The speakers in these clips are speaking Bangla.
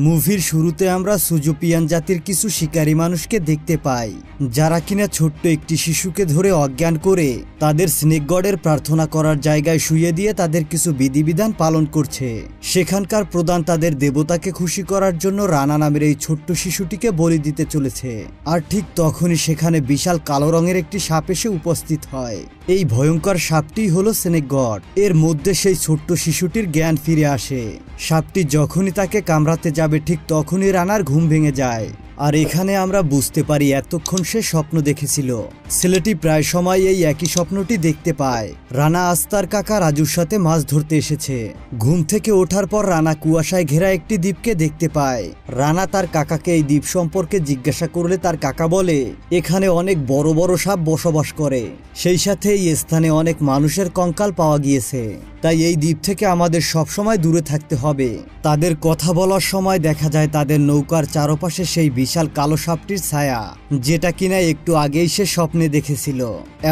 মুভির শুরুতে আমরা সুজুপিয়ান জাতির কিছু শিকারী মানুষকে দেখতে পাই, যারা কিনা ছোট্ট একটি শিশুকে ধরে অজ্ঞান করে তাদের স্নেক গডের প্রার্থনা করার জায়গায় শুইয়ে দিয়ে তাদের কিছু বিধিবিধান পালন করছে। সেখানকার প্রধান তাদের দেবতাকে খুশি করার জন্য রানা নামের এই ছোট্ট শিশুটিকে বলি দিতে চলেছে। আর ঠিক তখনই সেখানে বিশাল কালো রঙের একটি সাপ এসে উপস্থিত হয়। এই ভয়ঙ্কর সাপটি হলো স্নেক গড। এর মধ্যে সেই ছোট্ট শিশুটির জ্ঞান ফিরে আসে। সাপটি যখনই তাকে কামড়াতে যাবে ঠিক তখনই রানার ঘুম ভেঙে যায়। আর এখানে আমরা বুঝতে পারি এতক্ষণ সে স্বপ্ন দেখেছিল। ছেলেটি প্রায় সময় এই একই স্বপ্নটি দেখতে পায়। রানা আজ তার কাকা রাজুর সাথে মাছ ধরতে এসেছে। ঘুম থেকে ওঠার পর রানা কুয়াশায় ঘেরা একটি দ্বীপকে দেখতে পায়। রানা তার কাকাকে এই দ্বীপ সম্পর্কে জিজ্ঞাসা করলে তার কাকা বলে এখানে অনেক বড় বড় সাপ বসবাস করে, সেই সাথে এই স্থানে অনেক মানুষের কঙ্কাল পাওয়া গিয়েছে, তাই এই দ্বীপ থেকে আমাদের সবসময় দূরে থাকতে হবে। তাদের কথা বলার সময় দেখা যায় তাদের নৌকার চারপাশে সেই বিশাল কালো সাপটির ছায়া, যেটা কিনা একটু আগেই সে স্বপ্নে দেখেছিল।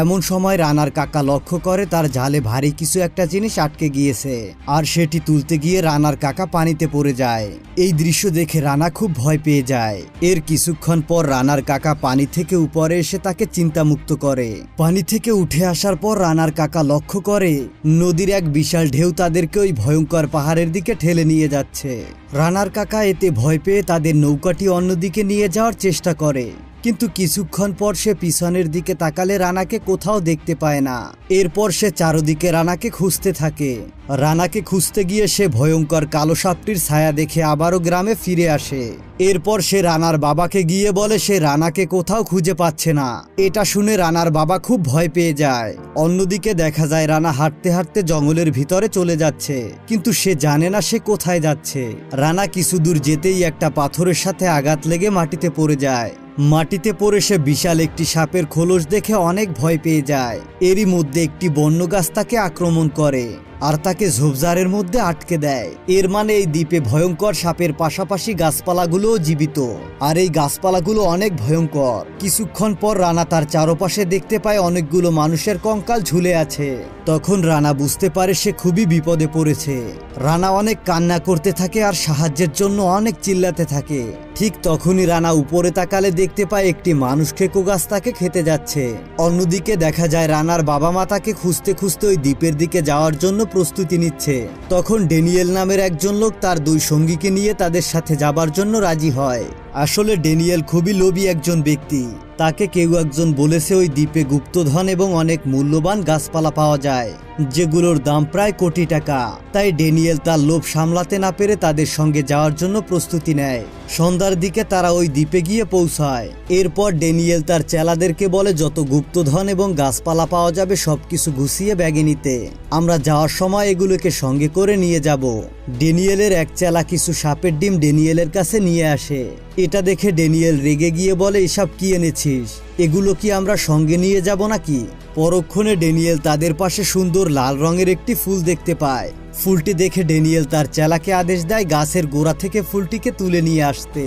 এমন সময় রানার কাকা লক্ষ্য করে তার জালে ভারী কিছু একটা জিনিস আটকে গিয়েছে, আর সেটি তুলতে গিয়ে রানার কাকা পানিতে পড়ে যায়। এই দৃশ্য দেখে রানা খুব ভয় পেয়ে যায়। এর কিছুক্ষণ পর রানার কাকা পানি থেকে উপরে এসে তাকে চিন্তামুক্ত করে। পানি থেকে উঠে আসার পর রানার কাকা লক্ষ্য করে নদীর এক বিশাল ঢেউ তাদেরকে ওই ভয়ঙ্কর পাহাড়ের দিকে ঠেলে নিয়ে যাচ্ছে। রানার কাকা এতে ভয় পেয়ে তাদের নৌকাটি অন্যদিকে নিয়ে যাওয়ার চেষ্টা করে, কিন্তু কিছুক্ষণ পর সে পিছনের দিকে তাকালে রানাকে কোথাও দেখতে পায় না। এরপর সে চারদিকে রানাকে খুঁজতে থাকে। রানাকে খুঁজতে গিয়ে সে ভয়ঙ্কর কালো সাপটির ছায়া দেখে আবারও গ্রামে ফিরে আসে। এরপর সে রানার বাবাকে গিয়ে বলে সে রানাকে কোথাও খুঁজে পাচ্ছে না। এটা শুনে রানার বাবা খুব ভয় পেয়ে যায়। অন্যদিকে দেখা যায় রানা হাঁটতে হাঁটতে জঙ্গলের ভিতরে চলে যাচ্ছে, কিন্তু সে জানে না সে কোথায় যাচ্ছে। রানা কিছু দূর যেতেই একটা পাথরের সাথে আঘাত লেগে মাটিতে পড়ে যায়। মাটিতে পড়ে সে বিশাল একটি সাপের খোলস দেখে অনেক ভয় পেয়ে যায়। এরই মধ্যে একটি বন্য গাছ তাকে আক্রমণ করে আর তাকে ঝোপঝাড়ের মধ্যে আটকে দেয়। এর মানে এই দ্বীপে ভয়ঙ্কর সাপের পাশাপাশি গাছপালাগুলোও জীবিত, আর এই গাছপালাগুলো অনেক ভয়ঙ্কর। কিছুক্ষণ পর রানা তার চারপাশে দেখতে পায় অনেকগুলো মানুষের কঙ্কাল ঝুলে আছে। তখন রানা বুঝতে পারে সে খুবই বিপদে পড়েছে। রানা অনেক কান্না করতে থাকে আর সাহায্যের জন্য অনেক চিল্লাতে থাকে। ঠিক তখনই রানা উপরে তাকালে দেখতে পায় একটি মানুষ খেকো গাছ তাকে খেতে যাচ্ছে। অন্যদিকে দেখা যায় রানার বাবা মা তাকে খুঁজতে খুঁজতে ওই দ্বীপের দিকে যাওয়ার জন্য প্রস্তুতি নিচ্ছে। তখন ড্যানিয়েল নামের একজন লোক তার দুই সঙ্গীকে নিয়ে তাদের সাথে যাবার জন্য রাজি হয়। আসলে ড্যানিয়েল খুবই লোভী একজন ব্যক্তি। তাকে কেউ একজন বলেছে ওই দ্বীপে গুপ্তধন এবং অনেক মূল্যবান গাছপালা পাওয়া যায়, যেগুলোর দাম প্রায় কোটি টাকা। তাই ড্যানিয়েল তার লোভ সামলাতে না পেরে তাদের সঙ্গে যাওয়ার জন্য প্রস্তুতি নেয়। সন্ধ্যার দিকে তারা ওই দ্বীপে গিয়ে পৌঁছায়। এরপর ড্যানিয়েল তার চেলাদেরকে বলে যত গুপ্তধন এবং গাছপালা পাওয়া যাবে সবকিছু গুছিয়ে ব্যাগে নিতে। আমরা যাওয়ার সময় এগুলোকে সঙ্গে করে নিয়ে যাব। ড্যানিয়েলের এক চেলা কিছু সাপের ডিম ড্যানিয়েলের কাছে নিয়ে আসে। এটা দেখে ড্যানিয়েল রেগে গিয়ে বলে এসব কি এনেছিস? এগুলো কি আমরা সঙ্গে নিয়ে যাব নাকি? পরক্ষণে ড্যানিয়েল তাদের পাশে সুন্দর লাল রঙের একটি ফুল দেখতে পায়। ফুলটি দেখে ড্যানিয়েল তার চেলাকে আদেশ দেয় গাছের গোড়া থেকে ফুলটিকে তুলে নিয়ে আসতে।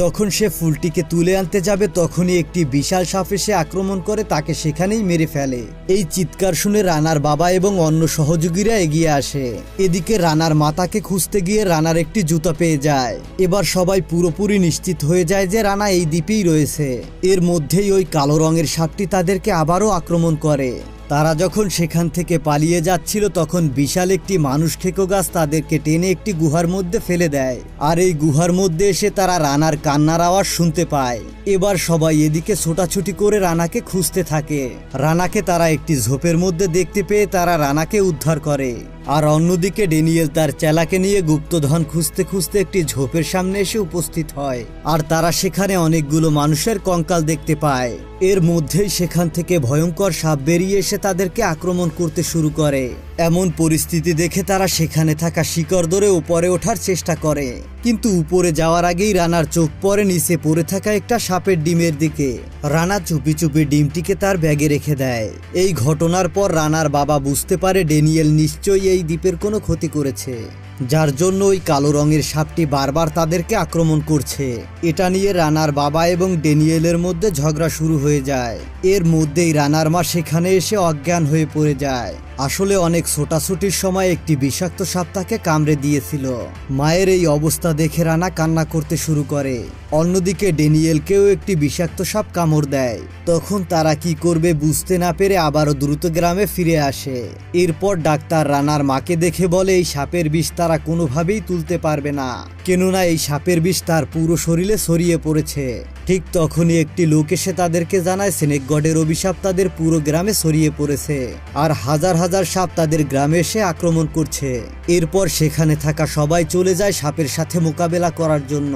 যখন সে ফুলটিকে তুলে আনতে যাবে তখনই একটি বিশাল সাপ এসে আক্রমণ করে তাকে সেখানেই মেরে ফেলে। এই চিৎকার শুনে রানার বাবা এবং অন্য সহযোগীরা এগিয়ে আসে। এদিকে রানার মাতাকে খুঁজতে গিয়ে রানার একটি জুতা পেয়ে যায়। এবার সবাই পুরোপুরি নিশ্চিত হয়ে যায় যে রানা এই দ্বীপেই রয়েছে। এর মধ্যেই ওই কালো রঙের সাপটি তাদেরকে আবারও আক্রমণ করে। তারা যখন সেখান থেকে পালিয়ে যাচ্ছিল তখন বিশাল একটি মানুষ খেকো গাছ তাদেরকে টেনে একটি গুহার মধ্যে ফেলে দেয়। আর এই গুহার মধ্যে এসে তারা রানার কান্নার আওয়াজ শুনতে পায়। এবার সবাই এদিকে ছোটাছুটি করে রানাকে খুঁজতে থাকে। রানাকে তারা একটি ঝোপের মধ্যে দেখতে পেয়ে তারা রানাকে উদ্ধার করে। আর অন্যদিকে ড্যানিয়েল তার চেলাকে নিয়ে গুপ্তধন খুঁজতে খুঁজতে একটি ঝোপের সামনে এসে উপস্থিত হয়। আর তারা সেখানে অনেকগুলো মানুষের কঙ্কাল দেখতে পায়। এর মধ্যেই সেখান থেকে ভয়ঙ্কর সাপ বেরিয়ে এসে তাদেরকে আক্রমণ করতে শুরু করে। এমন পরিস্থিতি দেখে তারা সেখানে থাকা শিকড় ধরে উপরে ওঠার চেষ্টা করে, কিন্তু উপরে যাওয়ার আগেই রানার চোখ পড়ে নিচে পড়ে থাকা একটা সাপের ডিমের দিকে। রানা চুপি চুপি ডিমটিকে তার ব্যাগে রেখে দেয়। এই ঘটনার পর রানার বাবা বুঝতে পারে ড্যানিয়েল নিশ্চয়ই এই দ্বীপের কোনো ক্ষতি করেছে। যার জন্য ওই কালো রঙের সাপটি বারবার তাদেরকে আক্রমণ করছে। এটা নিয়ে রানার বাবা এবং ড্যানিয়েলের মধ্যে ঝগড়া শুরু হয়ে যায়। এর মধ্যেই রানার মা সেখানে এসে অজ্ঞান হয়ে পড়ে যায়। আসলে অনেক ছোটাছুটির সময় একটি বিষাক্ত সাপ তাকে কামড়ে দিয়েছিল। মায়ের এই অবস্থা দেখে রানা কান্না করতে শুরু করে। অন্যদিকে ড্যানিয়েলকেও একটি বিষাক্ত সাপ কামড় দেয়। তখন তারা কি করবে বুঝতে না পেরে আবারও দ্রুত গ্রামে ফিরে আসে। এরপর ডাক্তার রানার মাকে দেখে বলে এই সাপের বিষ তারা কোনোভাবেই তুলতে পারবে না, কেননা এই সাপের বিষ তার পুরো শরীরে ছড়িয়ে পড়েছে। ঠিক তখনই একটি লোক এসে তাদেরকে জানায় স্নেক গডের অভিশাপ তাদের পুরো গ্রামে ছড়িয়ে পড়েছে আর হাজার হাজার সাপ তাদের গ্রামে এসে আক্রমণ করছে। এরপর সেখানে থাকা সবাই চলে যায় সাপের সাথে মোকাবেলা করার জন্য।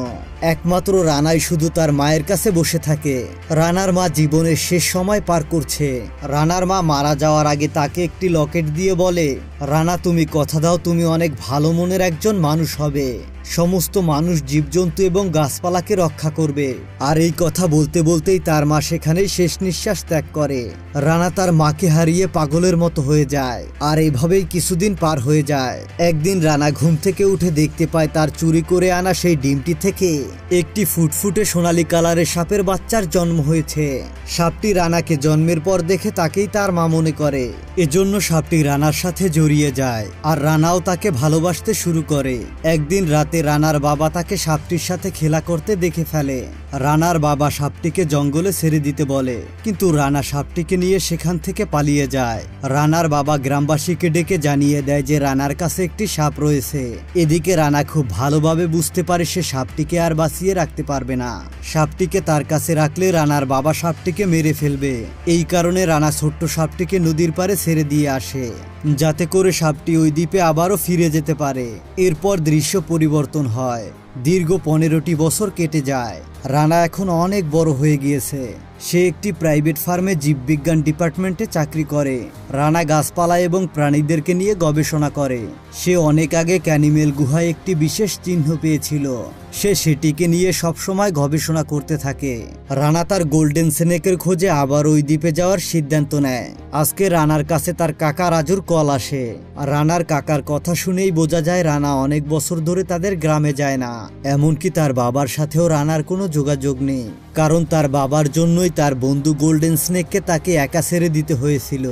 একমাত্র রানাই শুধু তার মায়ের কাছে বসে থাকে। রানার মা জীবনের শেষ সময় পার করছে। রানার মা মারা যাওয়ার আগে তাকে একটি লকেট দিয়ে বলে, রানা তুমি কথা দাও তুমি অনেক ভালো মনের একজন মানুষ হবে, সমস্ত মানুষ জীবজন্তু এবং গাছপালাকে রক্ষা করবে। আর এই কথা বলতে বলতেই তার মা সেখানেই শেষ নিঃশ্বাস ত্যাগ করে। রানা তার মাকে হারিয়ে পাগলের মতো হয়ে যায়। আর এইভাবেই কিছুদিন পার হয়ে যায়। একদিন রানা ঘুম থেকে উঠে দেখতে পায় তার চুরি করে আনা সেই ডিমটি থেকে একটি ফুটফুটে সোনালী কালারের সাপের বাচ্চার জন্ম হয়েছে। সাপটি রানাকে জন্মের পর দেখে তাকেই তার মা মনে করে। এজন্য সাপটি রানার সাথে জড়িয়ে যায় আর রানাও তাকে ভালোবাসতে শুরু করে। একদিন রাতে রানার বাবা তাকে সাপটির সাথে খেলা করতে দেখে ফেলে। রানার বাবা সাপটিকে জঙ্গলে ছেড়ে দিতে বলে, কিন্তু রানা সাপটিকে নিয়ে সেখান থেকে পালিয়ে যায়। রানার বাবা গ্রামবাসীকে ডেকে জানিয়ে দেয় যে রানার কাছে একটি সাপ রয়েছে। এদিকে রানা খুব ভালোভাবে বুঝতে পারে সে সাপটিকে আর বাঁচিয়ে রাখতে পারবে না। সাপটিকে তার কাছে রাখলে রানার বাবা সাপটিকে মেরে ফেলবে। এই কারণে রানা ছোট্ট সাপটিকে নদীর পাড়ে ছেড়ে দিয়ে আসে, যাতে করে সাপটি ওই দ্বীপে আবারও ফিরে যেতে পারে। এরপর দৃশ্য পরিবর্তন হয়। দীর্ঘ 15টি বছর কেটে যায়। রানা এখন অনেক বড় হয়ে গিয়েছে। সে একটি প্রাইভেট ফার্মে জীববিজ্ঞান ডিপার্টমেন্টে চাকরি করে। রানা গাছপালা এবং প্রাণীদেরকে নিয়ে গবেষণা করে। সে অনেক আগে ক্যানিমেল গুহায় একটি বিশেষ চিহ্ন পেয়েছিল। সে সেটিকে নিয়ে সবসময় গবেষণা করতে থাকে। রানা তার গোল্ডেন স্নেকের খোঁজে আবার ওই দ্বীপে যাওয়ার সিদ্ধান্ত নেয়। আজকে রানার কাছে তার কাকা রাজুর কল আসে। রানার কাকার কথা শুনেই বোঝা যায় রানা অনেক বছর ধরে তাদের গ্রামে যায় না। এমনকি তার বাবার সাথেও রানার কোনো যোগাযোগ নেই, কারণ তার বাবার জন্যই তার বন্ধু গোল্ডেন স্নেককে তাকে একা ছেড়ে দিতে হয়েছিল।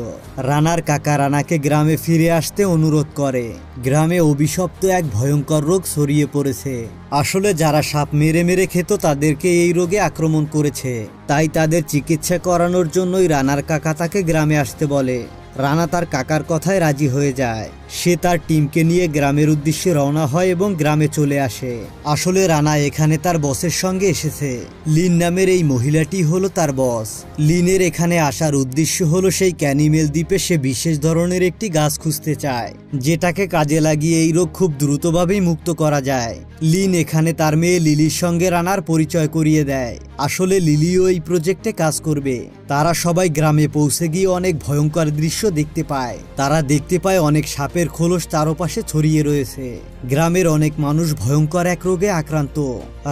রানার কাকা রানাকে গ্রামে ফিরে আসতে অনুরোধ করে। গ্রামে অভিশপ্ত এক ভয়ঙ্কর রোগ ছড়িয়ে পড়েছে। আসলে যারা সাপ মেরে মেরে খেত তাদেরকে এই রোগে আক্রমণ করেছে। তাই তাদের চিকিৎসা করানোর জন্যই রানার কাকা তাকে গ্রামে আসতে বলে। রানা তার কাকার কথায় রাজি হয়ে যায়। সে তার টিমকে নিয়ে গ্রামের উদ্দেশ্যে রওনা হয় এবং গ্রামে চলে আসে। আসলে রানা এখানে তার বসের সঙ্গে এসেছে। লিন নামের এই মহিলাটি হলো তার বস। লিনের এখানে আসার উদ্দেশ্য হলো সেই ক্যানিমেল দ্বীপে সে বিশেষ ধরনের একটি গাছ খুঁজতে চায়, যেটাকে কাজে লাগিয়ে এই রোগ খুব দ্রুতভাবেই মুক্ত করা যায়। লিন এখানে তার মেয়ে লিলির সঙ্গে রানার পরিচয় করিয়ে দেয়। আসলে লিলিও এই প্রজেক্টে কাজ করবে। তারা সবাই গ্রামে পৌঁছে গিয়ে অনেক ভয়ঙ্কর দৃশ্য দেখতে পায়। তারা দেখতে পায় অনেক সাপের খোলস চারপাশে ছড়িয়ে রয়েছে। গ্রামের অনেক মানুষ ভয়ঙ্কর এক রোগে আক্রান্ত।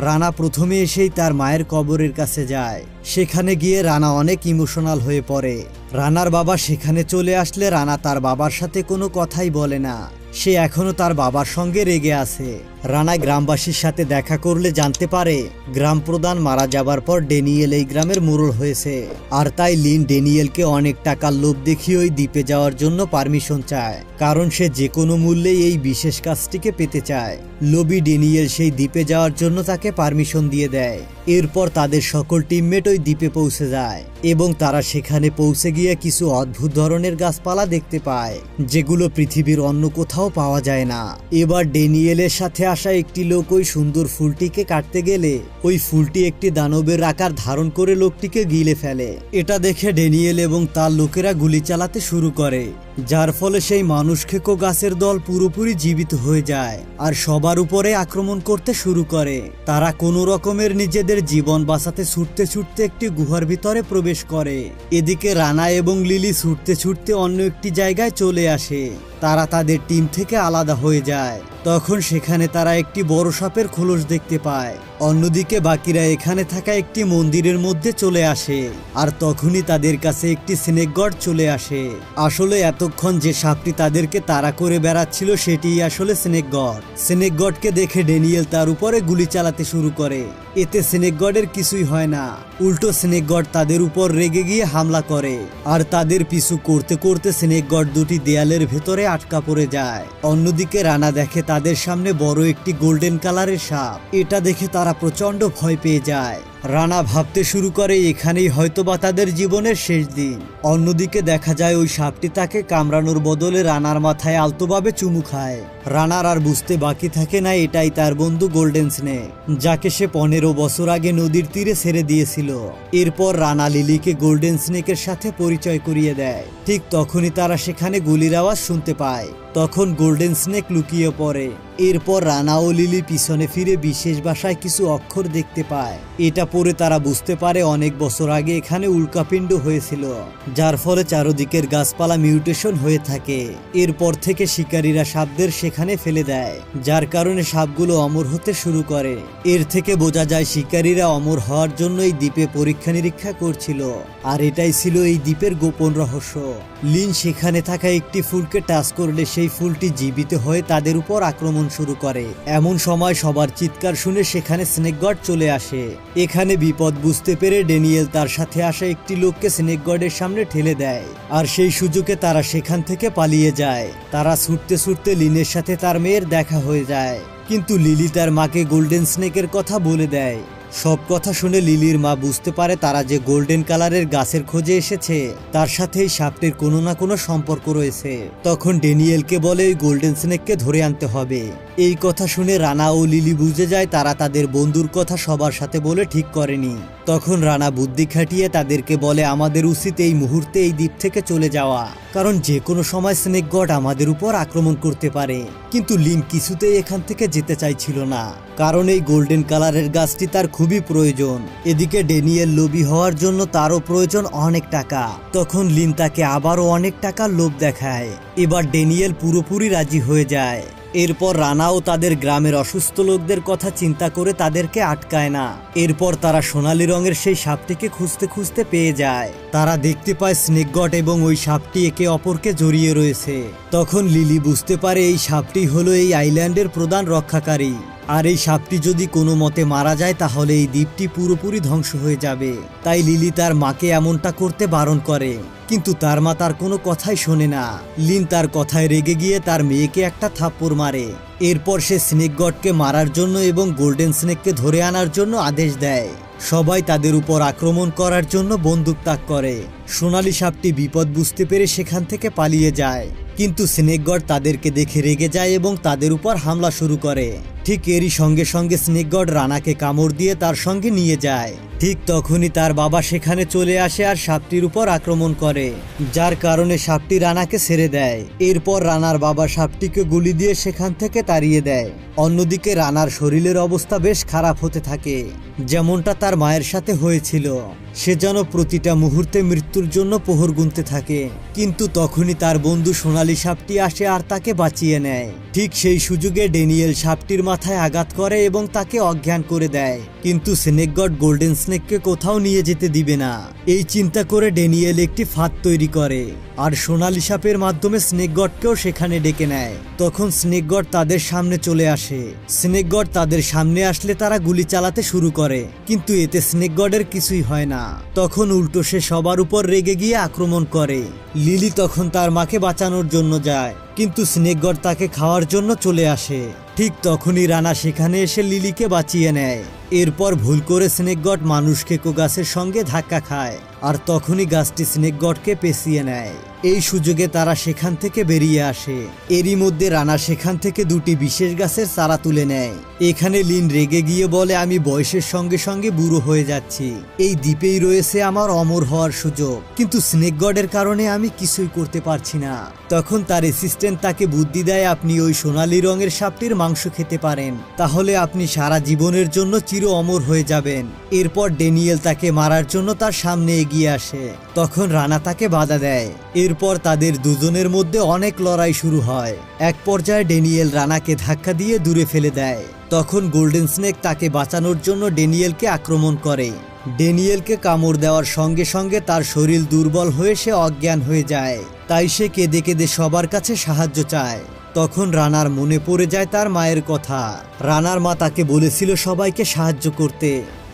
রানা প্রথমে এসেই তার মায়ের কবরের কাছে যায়। সেখানে গিয়ে রানা অনেক ইমোশনাল হয়ে পড়ে। রানার বাবা সেখানে চলে আসলে রানা তার বাবার সাথে কোনো কথাই বলে না। সে এখনো তার বাবার সঙ্গে রেগে আছে। রানা গ্রামবাসীর সাথে দেখা করলে জানতে পারে গ্রাম প্রধান মারা যাবার পর ড্যানিয়েল এই গ্রামের মোড়ল হয়েছে। আর তাই লিন ড্যানিয়েলকে অনেক টাকার লোভ দেখিয়ে ওই দ্বীপে যাওয়ার জন্য পারমিশন চায়, কারণ সে যে কোনো মূল্যে এই বিশেষ কাজটিকে পেতে চায়। লোভী ড্যানিয়েল সেই দ্বীপে যাওয়ার জন্য তাকে পারমিশন দিয়ে দেয়। এরপর তাদের সকল টিমমেট ওই দ্বীপে পৌঁছে যায় এবং তারা সেখানে পৌঁছে গিয়ে কিছু অদ্ভুত ধরনের গাছপালা দেখতে পায়, যেগুলো পৃথিবীর অন্য কোথাও পাওয়া যায় না। এবার ড্যানিয়েলের সাথে আসা একটি লোক ওই সুন্দর ফুলটিকে কাটতে গেলে ওই ফুলটি একটি দানবের আকার ধারণ করে লোকটিকে গিলে ফেলে। এটা দেখে ড্যানিয়েল এবং তার লোকেরা গুলি চালাতে শুরু করে, যার ফলে সেই মানুষ খেকো গাছের দল পুরোপুরি জীবিত হয়ে যায় আর সবার উপরে আক্রমণ করতে শুরু করে। তারা কোনো রকমের নিজেদের জীবন বাঁচাতে ছুটতে ছুটতে একটি গুহার ভিতরে প্রবেশ করে। এদিকে রানা এবং লিলি ছুটতে ছুটতে অন্য একটি জায়গায় চলে আসে। তারা তাদের টিম থেকে আলাদা হয়ে যায়। তখন সেখানে তারা একটি বড় সাপের খোলস দেখতে পায়। অন্যদিকে বাকিরা এখানে থাকা একটি মন্দিরের মধ্যে চলে আসে আর তখনই তাদের কাছে একটি স্নেক গড চলে আসে। আসলে এতক্ষণ যে সাপটি তাদেরকে তাড়া করে বেড়াচ্ছিল সেটিই আসলে স্নেক গড। স্নেক গডকে দেখে ড্যানিয়েল তার উপরে গুলি চালাতে শুরু করে। এতে স্নেক গডের কিছুই হয় না, উল্টো স্নেক গড তাদের উপর রেগে গিয়ে হামলা করে আর তাদের পিছু করতে করতে স্নেক গড দুটি দেয়ালের ভেতরে আটকা পড়ে যায়। অন্যদিকে রানা দেখে তাদের সামনে বড় একটি গোল্ডেন কালারের সাপ। এটা দেখে তারা প্রচন্ড ভয় পেয়ে যায়। রানা ভাবতে শুরু করে এখানেই হয়তোবা তাদের জীবনের শেষ দিন। অন্যদিকে দেখা যায় ওই সাপটি তাকে কামড়ানোর বদলে রানার মাথায় আলতোভাবে চুমু খায়। রানার আর বুঝতে বাকি থাকে না এটাই তার বন্ধু গোল্ডেন স্নেক, যাকে সে 15 বছর আগে নদীর তীরে ছেড়ে দিয়েছিল। এরপর রানা লিলিকে গোল্ডেন স্নেকের সাথে পরিচয় করিয়ে দেয়। ঠিক তখনই তারা সেখানে গুলির আওয়াজ শুনতে পায়। তখন গোল্ডেন স্নেক লুকিয়ে পড়ে। এরপর রানা ও লিলি পিছনে ফিরে বিশেষ ভাষায় কিছু অক্ষর দেখতে পায়। এটা পড়ে তারা বুঝতে পারে অনেক বছর আগে এখানে উল্কাপিণ্ড হয়েছিল, যার ফলে চারদিকের গাছপালা মিউটেশন হয়ে থাকে। এরপর থেকে শিকারীরা সাপদের সেখানে ফেলে দেয়, যার কারণে সাপগুলো অমর হতে শুরু করে। এর থেকে বোঝা যায় শিকারীরা অমর হওয়ার জন্য এই দ্বীপে পরীক্ষা নিরীক্ষা করছিল, আর এটাই ছিল এই দ্বীপের গোপন রহস্য। লিন সেখানে থাকা একটি ফুলকে টাচ করলে সেই ফুলটি জীবিত হয়ে তাদের উপর আক্রমণ শুরু করে। এমন সময় সবার চিৎকার শুনে সেখানে স্নেক গড চলে আসে। এখানে বিপদ বুঝতে পেরে ড্যানিয়েল তার সাথে আসা একটি লোককে স্নেক গডের সামনে ঠেলে দেয়, আর সেই সুযোগে তারা সেখান থেকে পালিয়ে যায়। তারা ছুটতে ছুটতে লিনের সাথে তার মেয়ের দেখা হয়ে যায়, কিন্তু লিলি তার মাকে গোল্ডেন স্নেকের কথা বলে দেয়। সব কথা শুনে লিলির মা বুঝতে পারে তারা যে গোল্ডেন কালারের গাছের খোঁজে এসেছে তার সাথে এই সাপটির কোনো না কোনো সম্পর্ক রয়েছে। তখন ড্যানিয়েলকে বলে ওই গোল্ডেন স্নেককে ধরে আনতে হবে। এই কথা শুনে রানা ও লিলি বুঝে যায় তারা তাদের বন্ধুর কথা সবার সাথে বলে ঠিক করেনি। তখন রানা বুদ্ধি খাটিয়ে তাদেরকে বলে আমাদের উচিত এই মুহূর্তে এই দ্বীপ থেকে চলে যাওয়া, কারণ যে কোনো সময় স্নেক গড আমাদের উপর আক্রমণ করতে পারে। কিন্তু লিন কিছুতেই এখান থেকে যেতে চাইছিল না, কারণ এই গোল্ডেন কালারের গাছটি তার খুবই প্রয়োজন। এদিকে ড্যানিয়েল লোভী হওয়ার জন্য তারও প্রয়োজন অনেক টাকা। তখন লিন তাকে আবারও অনেক টাকার লোভ দেখায়। এবার ড্যানিয়েল পুরোপুরি রাজি হয়ে যায়। এরপর রানাও তাদের গ্রামের অসুস্থ লোকদের কথা চিন্তা করে তাদেরকে আটকায় না। এরপর তারা সোনালী রঙের সেই সাপটিকে খুঁজতে খুঁজতে পেয়ে যায়। তারা দেখতে পায় স্নেক গড এবং ওই সাপটি একে অপরকে জড়িয়ে রয়েছে। তখন লিলি বুঝতে পারে এই সাপটি হলো এই আইল্যান্ডের প্রধান রক্ষাকারী, আর এই সাপটি যদি কোনো মতে মারা যায় তাহলে এই দ্বীপটি পুরোপুরি ধ্বংস হয়ে যাবে। তাই লিলি তার মাকে এমনটা করতে বারণ করে, কিন্তু তার মা তার কোনো কথাই শোনে না। লিন তার কথায় রেগে গিয়ে তার মেয়েকে একটা থাপ্পড় মারে। এরপর সে স্নেক গডকে মারার জন্য এবং গোল্ডেন স্নেককে ধরে আনার জন্য আদেশ দেয়। সবাই তাদের উপর আক্রমণ করার জন্য বন্দুক তাক করে। সোনালী সাপটি বিপদ বুঝতে পেরে সেখান থেকে পালিয়ে যায়, কিন্তু স্নেক গড তাদেরকে দেখে রেগে যায় এবং তাদের উপর হামলা শুরু করে। ঠিক এরই সঙ্গে সঙ্গে স্নেক গড রানাকে কামড় দিয়ে তার সঙ্গে নিয়ে যায়। ঠিক তখনই তার বাবা সেখানে চলে আসে আর সাপটির উপর আক্রমণ করে, যার কারণে সাপটি রানাকে ছেড়ে দেয়। এরপর রানার বাবা সাপটিকে গুলি দিয়ে সেখান থেকে তাড়িয়ে দেয়। অন্যদিকে রানার শরীরের অবস্থা বেশ খারাপ হতে থাকে, যেমনটা তার মায়ের সাথে হয়েছিল। সে যেন প্রতিটা মুহূর্তে মৃত্যুর জন্য প্রহর গুনতে থাকে। কিন্তু তখনই তার বন্ধু সোনালী সাপটি আসে আর তাকে বাঁচিয়ে নেয়। ঠিক সেই সুযোগে ড্যানিয়েল সাপটির মাথায় আঘাত করে এবং তাকে অজ্ঞান করে দেয়, কিন্তু স্নেক গড গোল্ডেন স্নেককে কোথাও নিয়ে যেতে দিবে না। এই চিন্তা করে ড্যানিয়েল একটি ফাঁদ তৈরি করে আর সোনালী সাপের মাধ্যমে স্নেক গডকেও সেখানে ডেকে নেয়। তখন স্নেক গড তাদের সামনে চলে আসে। স্নেক গড তাদের সামনে আসলে তারা গুলি চালাতে শুরু করে, কিন্তু এতে স্নেক গডের কিছুই হয় না। তখন উল্টো সে সবার উপর রেগে গিয়ে আক্রমণ করে। লিলি তখন তার মাকে বাঁচানোর জন্য যায়, কিন্তু স্নেক গড তাকে খাওয়ার জন্য চলে আসে। ঠিক তখনই রানা সেখানে এসে লিলিকে বাঁচিয়ে নেয়। এরপর ভুল করে স্নেক গড মানুষ খেকো গাছের সঙ্গে ধাক্কা খায়, আর তখনই গাছটি স্নেক গডকে পেঁচিয়ে নেয়। এই সুযোগে তারা সেখান থেকে বেরিয়ে আসে। এরই মধ্যে রানা সেখান থেকে দুটি বিশেষ গাছের চারা তুলে নেয়। এখানে লিন রেগে গিয়ে বলে আমি বয়সের সঙ্গে সঙ্গে বুড়ো হয়ে যাচ্ছি, এই দ্বীপেই রয়েছে আমার অমর হওয়ার সুযোগ, কিন্তু স্নেক গডের কারণে আমি কিছুই করতে পারছি না। তখন তার অ্যাসিস্ট্যান্ট তাকে বুদ্ধি দেয় আপনি ওই সোনালী রঙের সাপটির মাংস খেতে পারেন, তাহলে আপনি সারা জীবনের জন্য চির অমর হয়ে যাবেন। এরপর ড্যানিয়েল তাকে মারার জন্য তার সামনে এগিয়ে আসে। তখন রানা তাকে বাধা দেয়। এরপর তাদের দুজনের মধ্যে অনেক লড়াই শুরু হয়। এক পর্যায়ে ড্যানিয়েল রানাকে ধাক্কা দিয়ে দূরে ফেলে দেয়। তখন গোল্ডেন স্নেক তাকে বাঁচানোর জন্য ড্যানিয়েলকে আক্রমণ করে। ড্যানিয়েলকে কামড় দেওয়ার সঙ্গে সঙ্গে তার শরীর দুর্বল হয়ে সে অজ্ঞান হয়ে যায়। তাই সে কেঁদে কেঁদে সবার কাছে সাহায্য চায়। তখন রানার মনে পড়ে যায় তার মায়ের কথা। রানার মা তাকে বলেছিল সবাইকে সাহায্য করতে।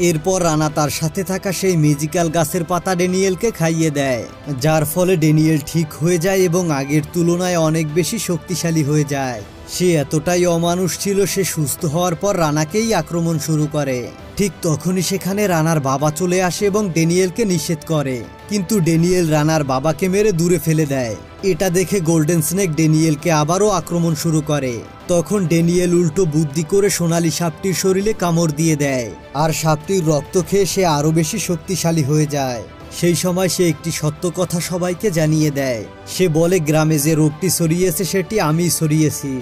এরপর রানা তার সাথে থাকা সেই ম্যাজিক্যাল গাছের পাতা ড্যানিয়েলকে খাইয়ে দেয়, যার ফলে ড্যানিয়েল ঠিক হয়ে যায় এবং আগের তুলনায় অনেক বেশি শক্তিশালী হয়ে যায়। সে এতটাই অমানুষ ছিল, সে সুস্থ হওয়ার পর রানাকেই আক্রমণ শুরু করে। ঠিক তখনই সেখানে রানার বাবা চলে আসে এবং ড্যানিয়েলকে নিষেধ করে, কিন্তু ড্যানিয়েল রানার বাবাকে মেরে দূরে ফেলে দেয়। এটা দেখে গোল্ডেন স্নেক ড্যানিয়েলকে আবারও আক্রমণ শুরু করে। তখন ড্যানিয়েল উল্টো বুদ্ধি করে সোনালী সাপটির শরীরে কামড় দিয়ে দেয়, আর সাপটির রক্ত খেয়ে সে আরও বেশি শক্তিশালী হয়ে যায়। সেই সময় সে একটি সত্য কথা সবাইকে জানিয়ে দেয়। সে বলে গ্রামে যে রোগটি ছড়িয়েছে সেটি আমিই ছড়িয়েছি।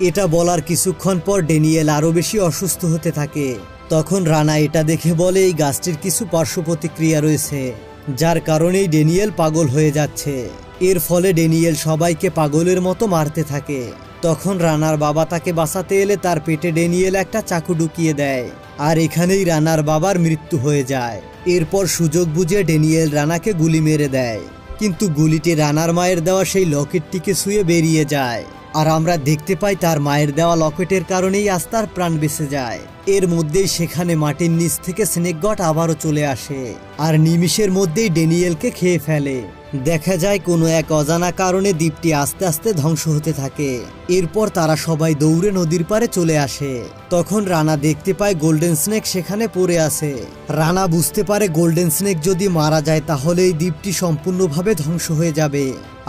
এটা বলার কিছুক্ষণ পর ড্যানিয়েল আরও বেশি অসুস্থ হতে থাকে। তখন রানা এটা দেখে বলে এই গাছটির কিছু পার্শ্ব প্রতিক্রিয়া রয়েছে, যার কারণেই ড্যানিয়েল পাগল হয়ে যাচ্ছে। এর ফলে ড্যানিয়েল সবাইকে পাগলের মতো মারতে থাকে। তখন রানার বাবা তাকে বাঁচাতে এলে তার পেটে ড্যানিয়েল একটা চাকু ঢুকিয়ে দেয়, আর এখানেই রানার বাবার মৃত্যু হয়ে যায়। এরপর সুযোগ বুঝে ড্যানিয়েল রানাকে গুলি মেরে দেয়, কিন্তু গুলিটি রানার মায়ের দেওয়া সেই লকেটটিকে ছুঁয়ে বেরিয়ে যায়। আর আমরা দেখতে পাই তার মায়ের দেওয়া লকেটের কারণেই আজ তার প্রাণ বেঁচে যায়। এর মধ্যেই সেখানে মাটির নিচ থেকে স্নেক গড আবারও চলে আসে, আর নিমিষের মধ্যেই ড্যানিয়েলকে খেয়ে ফেলে। দেখা যায় কোনো এক অজানা কারণে দ্বীপটি আস্তে আস্তে ধ্বংস হতে থাকে। এরপর তারা সবাই দৌড়ে নদীর পাড়ে চলে আসে। তখন রানা দেখতে পায় গোল্ডেন স্নেক সেখানে পড়ে আছে। রানা বুঝতে পারে গোল্ডেন স্নেক যদি মারা যায় তাহলে এই দ্বীপটি সম্পূর্ণভাবে ধ্বংস হয়ে যাবে,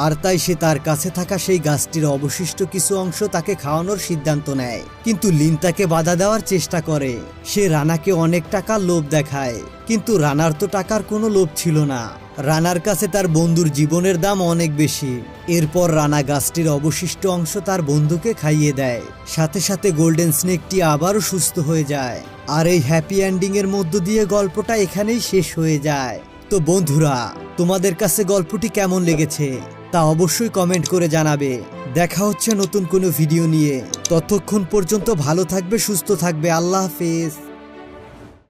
আর তাই সে তার কাছে থাকা সেই গাছটির অবশিষ্ট কিছু অংশ তাকে খাওয়ানোর সিদ্ধান্ত নেয়। কিন্তু লিন তাকে বাধা দেওয়ার চেষ্টা করে। সে রানাকে অনেক টাকার লোভ দেখায়, কিন্তু রানার তো টাকার কোনো লোভ ছিল না। রানার কাছে তার বন্ধুর জীবনের দাম অনেক বেশি। এরপর রানা গাছটির অবশিষ্ট অংশ তার বন্ধুকে খাইয়ে দেয়। সাথে সাথে গোল্ডেন স্নেকটি আবারও সুস্থ হয়ে যায়। আর এই হ্যাপি এন্ডিং এর মধ্য দিয়ে গল্পটা এখানেই শেষ হয়ে যায়। তো বন্ধুরা, তোমাদের কাছে গল্পটি কেমন লেগেছে তা অবশ্যই কমেন্ট করে জানাবে। দেখা হচ্ছে নতুন কোনো ভিডিও নিয়ে। ততক্ষণ পর্যন্ত ভালো থাকবে, সুস্থ থাকবে। আল্লাহ হাফেজ।